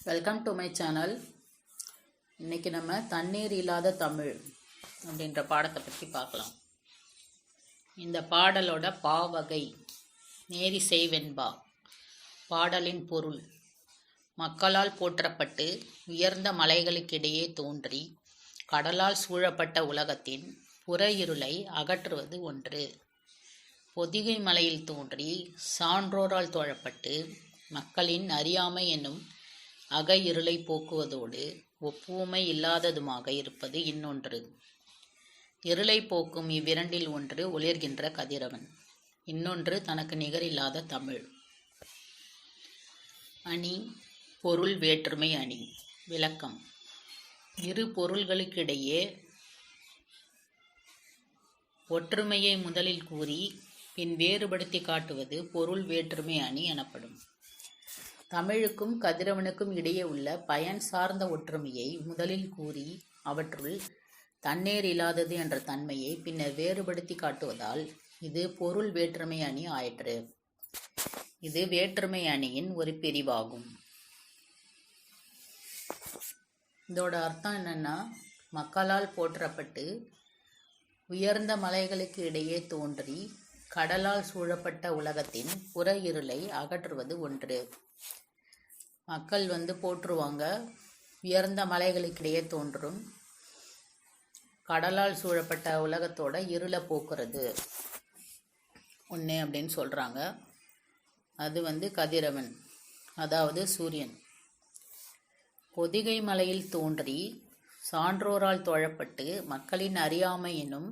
Welcome to my channel. இன்றைக்கி நம்ம தண்ணீர் இல்லாத தமிழ் அப்படின்ற பாடத்தை பற்றி பார்க்கலாம். இந்த பாடலோட பாவகை நேரிசை வெண்பா. பாடலின் பொருள்: மக்களால் போற்றப்பட்டு உயர்ந்த மலைகளுக்கிடையே தோன்றி கடலால் சூழப்பட்ட உலகத்தின் புற இருளை அகற்றுவது ஒன்று. பொதிகை மலையில் தோன்றி சான்றோரால் தோழப்பட்டு மக்களின் அறியாமை என்னும் அக இருளை போக்குவதோடு ஒப்புமை இல்லாததுமாக இருப்பது இன்னொன்று. இருளை போக்கும் இவ்விரண்டில் ஒன்று ஒளிர்கின்ற கதிரவன், இன்னொன்று தனக்கு நிகரில்லாத தமிழ். அணி பொருள் வேற்றுமை அணி. விளக்கம்: இரு பொருள்களுக்கிடையே ஒற்றுமையை முதலில் கூறி பின் வேறுபடுத்தி காட்டுவது பொருள் வேற்றுமை அணி எனப்படும். தமிழுக்கும் கதிரவனுக்கும் இடையே உள்ள பயன் சார்ந்த ஒற்றுமையை முதலில் கூறி அவற்றுள் தண்ணீர் இல்லாதது என்ற தன்மையை பின்னர் வேறுபடுத்தி காட்டுவதால் இது பொருள் வேற்றுமை அணி ஆயிற்று. இது வேற்றுமை அணியின் ஒரு பிரிவாகும். இதோட அர்த்தம் என்னன்னா, மக்களால் போற்றப்பட்டு உயர்ந்த மலைகளுக்கு இடையே தோன்றி கடலால் சூழப்பட்ட உலகத்தின் புற இருளை அகற்றுவது ஒன்று. மக்கள் போற்றுவாங்க, உயர்ந்த மலைகளுக்கிடையே தோன்றும் கடலால் சூழப்பட்ட உலகத்தோட இருளை போக்குறது ஒன்று அப்படின்னு சொல்கிறாங்க. அது கதிரவன், அதாவது சூரியன். பொதிகை மலையில் தோன்றி சான்றோரால் தோழப்பட்டு மக்களின் அறியாமை எனும்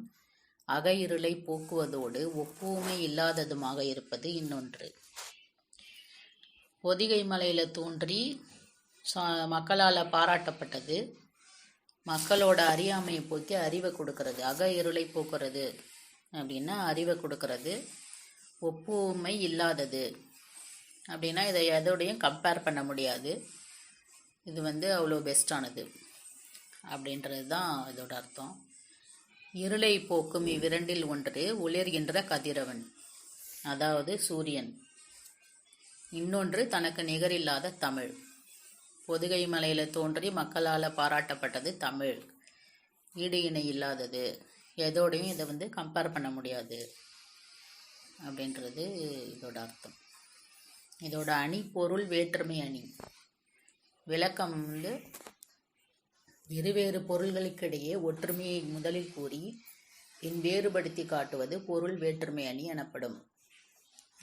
அக இருளை போக்குவதோடு ஒப்புமை இல்லாததுமாக இருப்பது இன்னொன்று. பொதிகை மலையில் தோன்றி மக்களால் பாராட்டப்பட்டது மக்களோட அறியாமையை போக்கி அறிவை கொடுக்கறது. அக இருளை போக்குறது அப்படின்னா அறிவை கொடுக்கறது. ஒப்புமை இல்லாதது அப்படின்னா இதை எதோடையும் கம்பேர் பண்ண முடியாது. இது அவ்வளோ பெஸ்டானது அப்படின்றது தான் இதோட அர்த்தம். இருளை போக்கும் இவ்விரண்டில் ஒன்று ஒளிர்கின்ற கதிரவன், அதாவது சூரியன், இன்னொன்று தனக்கு நிகரில்லாத தமிழ். பொதிகை மலையில் தோன்றி மக்களால் பாராட்டப்பட்டது தமிழ், ஈடு இணை இல்லாதது, எதோடையும் இதை கம்பேர் பண்ண முடியாது அப்படின்றது இதோட அர்த்தம். இதோட அணி பொருள் வேற்றுமை அணி. விளக்கம் இருவேறு பொருள்களுக்கிடையே ஒற்றுமையை முதலில் கூறி பின் வேறுபடுத்தி காட்டுவது பொருள் வேற்றுமை அணி எனப்படும்.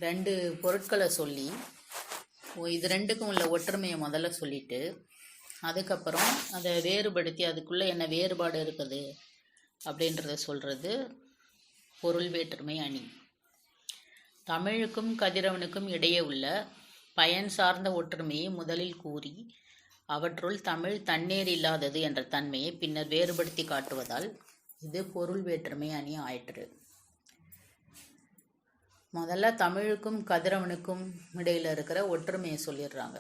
ரெண்டு பொருட்களை சொல்லி இது ரெண்டுக்கும் உள்ள ஒற்றுமையை முதல்ல சொல்லிட்டு அதுக்கப்புறம் அதை வேறுபடுத்தி அதுக்குள்ளே என்ன வேறுபாடு இருக்குது அப்படின்றத சொல்கிறது பொருள் வேற்றுமை அணி. தமிழுக்கும் கதிரவனுக்கும் இடையே உள்ள பயன் சார்ந்த ஒற்றுமையை முதலில் கூறி அவற்றுள் தமிழ் தண்ணீர் இல்லாதது என்ற தன்மையை பின்னர் வேறுபடுத்தி காட்டுவதால் இது பொருள் வேற்றுமை அணி ஆயிற்று. முதல்ல தமிழுக்கும் கதிரவனுக்கும் இடையில் இருக்கிற ஒற்றுமையை சொல்லிடுறாங்க.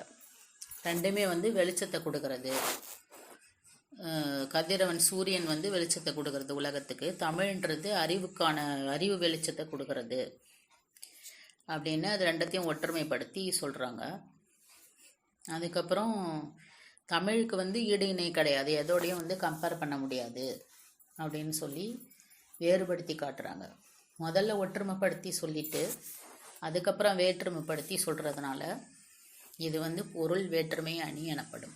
ரெண்டுமே வெளிச்சத்தை கொடுக்கறது. கதிரவன் சூரியன் வெளிச்சத்தை கொடுக்கறது உலகத்துக்கு. தமிழ்ன்றது அறிவு வெளிச்சத்தை கொடுக்கறது அப்படின்னு அது ரெண்டத்தையும் ஒற்றுமைப்படுத்தி சொல்கிறாங்க. அதுக்கப்புறம் தமிழுக்கு ஈடு இணை கிடையாது, எதோடையும் கம்பேர் பண்ண முடியாது அப்படின்னு சொல்லி வேறுபடுத்தி காட்டுறாங்க. முதல்ல ஒற்றுமைப்படுத்தி சொல்லிட்டு அதுக்கப்புறம் வேற்றுமைப்படுத்தி சொல்கிறதுனால இது பொருள் வேற்றுமை அணி எனப்படும்.